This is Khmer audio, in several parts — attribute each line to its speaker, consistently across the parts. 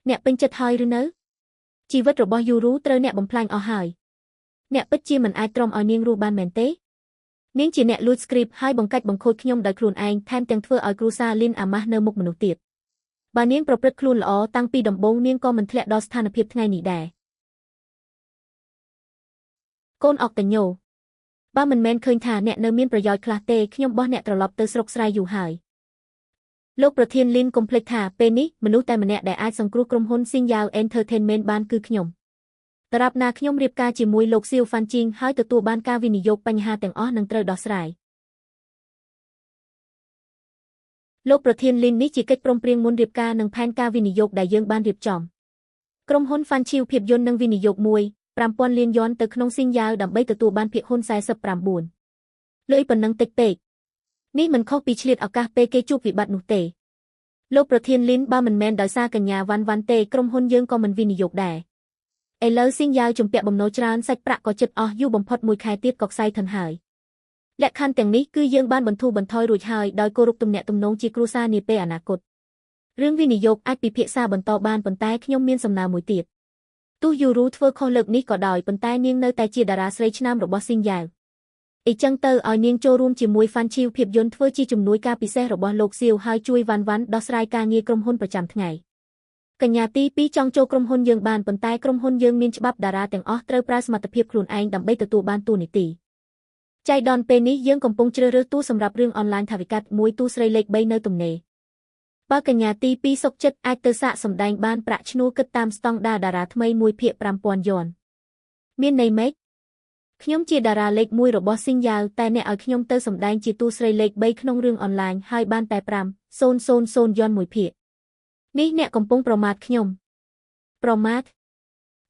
Speaker 1: អ្នកពេញចិត្តហើយឬនៅជីវិតរបស់យូរូត្រូវអ្នកបំផ្លាញអស់ហើយអ្នកពិតជាមិនអាចទ្រាំឲ្យនាងរស់បានមែនទេនាងជាអ្នកលួច script ហើយបង្កាច់បង្ខូចខ្ញុំដោយខ្លួនឯងថែមទាំងធ្វើឲ្យគ្រួសារលីនអាម៉ាស់នៅមុខមនុស្សទៀតបើនាងប្រព្រឹត្តខ្លួនល្អតាំងពីដំបូងនាងក៏មិនធ្លាក់ដល់ស្ថានភាពថ្ងៃនេះដែរកូនអុកតាញ៉ូបើមិនមែនឃើញថាអ្នកនៅមានប្រយោជន៍ខ្លះទេខ្ញុំបោះអ្នកត្រឡប់ទៅស្រុកស្រែយូរហើយលោកប្រធានលីនកុំភ្លេចថាពេលនេះមនុស្សតែម្នាក់ដែលអាចសង្គ្រោះក្រុមហ៊ុន Xingyao Entertainment បានគឺខ្ញុំតារាប់ណាខ្ញុំរៀបការជាមួយលោកសៀវហ្វាន់ជីងហើយទទួលបានការវិនិយោគបញ្ហាទាំងអស់នឹងត្រូវដោះស្រាយលោកប្រធានលីននេះជាកិច្ចព្រមព្រៀងមុនរៀបការនិងផែនការវិនិយោគដែលយើងបានរៀបចំក្រុមហ៊ុន Fanchiu ភាពយន្តនឹងវិនិយោគ1,500 លានយ៉នទៅក្នុង Xingyao ដើម្បីទទួលបានភាគហ៊ុន 49 លុយប៉ុណ្ណឹងតិចពេកនេះមិនខុសពីឆ្លៀតឱកាសពេលគេជួបវិបត្តិនោះទេលោកប្រធានលីនបើមិនមែនដោយសារកញ្ញាវ៉ាន់ទេក្រុមហ៊ុនយើងក៏មិនវិនិយោគដែរឥឡូវXingyaoជំពាក់បំណុលច្រើនសាច់ប្រាក់ក៏ជិតអស់យូរបំផុតមួយខែទៀតក៏ខ្សែធនហើយលក្ខខណ្ឌទាំងនេះគឺយើងបានបន្ធូរបន្ថយរួចហើយដោយគោរពទំនាក់ទំនងជាគ្រួសារនាពេលអនាគតរឿងវិនិយោគអាចពិភាក្សាបន្តបានប៉ុន្តែខ្ញុំមានសំណើមួយទៀតទោះយូរូធ្វើខុសលើកនេះក៏ដោយប៉ុន្តែនាងនៅតែជាតារាស្រីឆ្នើមរបស់Xingyaoអីចឹងទៅឲ្យនាងចូលរួមជាមួយFanchiuភាពយន្តធ្វើជាជំនួយការពិសេសរបស់លោកសៀវហើយជួយវ៉ាន់ដោះស្រាយការងារក្រុមហ៊ុនប្រចាំថ្ងៃកញ្ញាទី2ចង់ចូលក្រុមហ៊ុនយើងបានប៉ុន្តែក្រុមហ៊ុនយើងមានច្បាប់តារាទាំងអស់ត្រូវប្រើសមត្ថភាពខ្លួនឯងដើម្បីទទួលបានតួនាទីចៃដន្យពេលនេះយើងកំពុងជ្រើសរើសតួសម្រាប់រឿងអនឡាញថាវិកាត់មួយតួស្រីលេខ3នៅទំនេរបើកញ្ញាទី2សុខចិត្តអាចទៅសាកសម្ដែងបានប្រាក់ឈ្នួលគិតតាមស្តង់ដារតារាថ្មីមួយភាគ 5,000 យ៉នមានន័យម៉េចខ្ញុំជាតារាលេខ1របស់Xingyaoតែអ្នកឲ្យខ្ញុំទៅសម្ដែងជាតួស្រីលេខ3ក្នុងរឿងអនឡាញហើយបានតែ 5,000 យ៉នមួយភាគនេះអ្នកកំពុងប្រមាថខ្ញុំប្រមាថ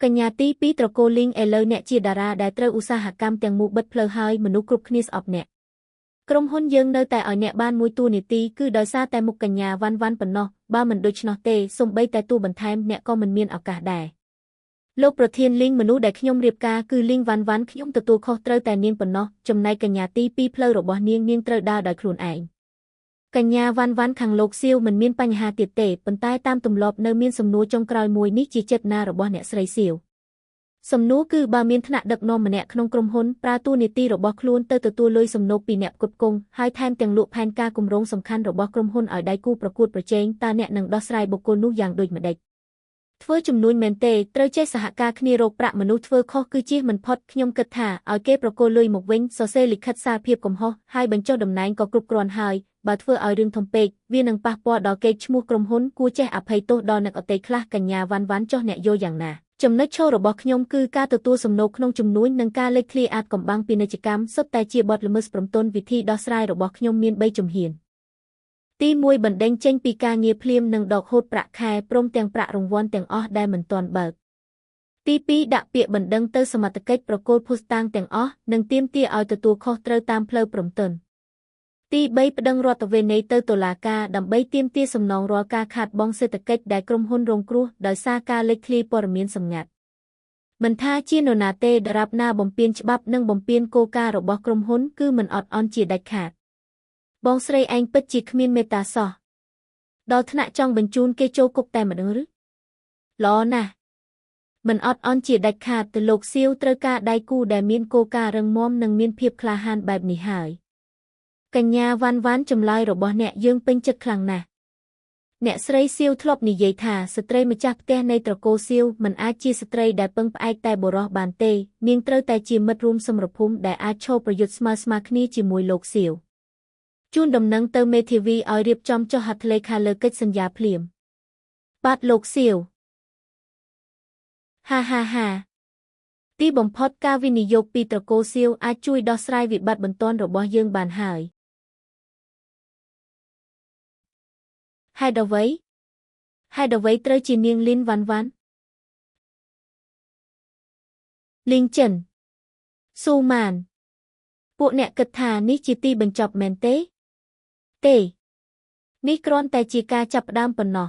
Speaker 1: កញ្ញាទី2ត្រកូលលីងឥឡូវអ្នកជាតារាដែលត្រូវឧស្សាហកម្មទាំងមូលបិទផ្លូវហើយមនុស្សគ្រប់គ្នាស្អប់អ្នកក្រុមហ៊ុនយើងនៅតែឲ្យអ្នកបានមួយតួនាទីគឺដោយសារតែមុខកញ្ញាវ៉ាន់ប៉ុណ្ណោះបើមិនដូច្នោះទេសូម្បីតែតួបន្ថែមអ្នកក៏មិនមានឱកាសដែរលោកប្រធានលីងមនុស្សដែលខ្ញុំរៀបការគឺលីងវ៉ាន់ខ្ញុំទទួលខុសត្រូវតែនាងប៉ុណ្ណោះចំណែកកញ្ញាទី2ផ្លូវរបស់នាងត្រូវដើរដោយខ្លួនឯងកញ្ញាវ៉ាន់ខាងលោកសៀវមិនមានបញ្ហាទៀតទេប៉ុន្តែតាមទម្លាប់នៅមានសំណួរចុងក្រោយមួយនេះជាចិត្តណារបស់អ្នកស្រីសៀវសំណួរគឺបើមានថ្នាក់ដឹកនាំម្នាក់ក្នុងក្រុមហ៊ុនប្រើតួនាទីរបស់ខ្លួនទៅទទួលលុយសំណូកពីអ្នកផ្គត់ផ្គង់ហើយថែមទាំងលក់ផែនការគម្រោងសំខាន់របស់ក្រុមហ៊ុនឲ្យដៃគូប្រកួតប្រជែងតើអ្នកនឹងដោះស្រាយបុគ្គលនោះយ៉ាងដូចម្តេចធ្វើជំនួញមែនទេត្រូវចេះសហការគ្នារកប្រាក់មនុស្សធ្វើខុសគឺជៀសមិនផុតខ្ញុំគិតថាឲ្យគេប្រគល់លុយមកវិញសរសេរលិខិតសារភាពកំហុសហើយបញ្ចុះតំណែងក៏គ្រប់គ្រាន់ហើយបើធ្វើឲ្យរឿងធំពេកវានឹងប៉ះពាល់ដល់កេរ្តិ៍ឈ្មោះក្រុមហ៊ុនគួរចេះអភ័យទោសដល់អ្នកអតីតខ្លះកញ្ញាវ៉ាន់ចុះអ្នកយល់យ៉ាងណាចំណុចឈររបស់ខ្ញុំគឺការទទួលសំណូកក្នុងជំនួញនិងការលេចធ្លាយអាចកំបាំងពាណិជ្ជកម្មសុទ្ធតែជាបទល្មើសព្រំទណ្ឌវិធីដោះស្រាយរបស់ខ្ញុំមាន3ជំហានទី1បណ្ដេញចេញពីការងារភ្លាមនិងដកហូតប្រាក់ខែព្រមទាំងប្រាក់រង្វាន់ទាំងអស់ដែលមិនទាន់បើកទី2ដាក់ពាក្យបណ្ដឹងទៅសមត្ថកិច្ចប្រគល់ភស្តុតាងទាំងអស់និងទាមទារឲ្យទទួលខុសត្រូវតាមផ្លូវព្រំទណ្ឌទី3ប្តឹងរដ្ឋវិន័យទៅតុលាការដើម្បីទាមទារសំណងរាល់ការខាតបង់សេដ្ឋកិច្ចដែលក្រុមហ៊ុនរងគ្រោះដោយសារការលេចធ្លាយព័ត៌មានសម្ងាត់មិនថាជានរណាទេដរាបណាបំពានច្បាប់និងបំពានគោលការណ៍របស់ក្រុមហ៊ុនគឺមិនអត់អន់ជាដាច់ខាតបងស្រីឯងពិតជាគ្មានមេត្តាសោះដល់ថ្នាក់ចង់បញ្ជូនគេចូលគុកតែម្ដងឬល្អណាស់មិនអត់អន់ជាដាច់ខាតទៅលោកសៀវត្រូវការដៃគូដែលមានគោលការណ៍រឹងមាំនិងមានភាពក្លាហានបែបនេះហើយកញ្ញាវ៉ាន់ចម្លើយរបស់អ្នកយើងពេញចិត្តខ្លាំងណាស់អ្នកស្រីសៀវធ្លាប់និយាយថាស្ត្រីម្ចាស់ផ្ទះនៃត្រកូលសៀវមិនអាចជាស្ត្រីដែលពឹងផ្អែកតែបុរសបានទេនាងត្រូវតែជាមិត្តរួមសមរភូមិដែលអាចឈរប្រយុទ្ធស្មើគ្នាជាមួយលោកសៀវជូនដំណឹងទៅមេធាវីឲ្យរៀបចំចុះហត្ថលេខាលើកិច្ចសន្យាភ្លាមបាទលោកសៀវហាទីបំផុតការវិនិយោគពីត្រកូលសៀវអាចជួយដោះស្រាយវិបត្តិបន្ទាន់របស់យើងបានហើយហេតុអ្វីត្រូវជានាងលីនវ៉ាន់លីងចិនស៊ូម៉ានពួកអ្នកគិតថានេះជាទីបញ្ចប់មែនទេនេះគ្រាន់តែជាការចាប់ផ្ដើមប៉ុណ្ណោះ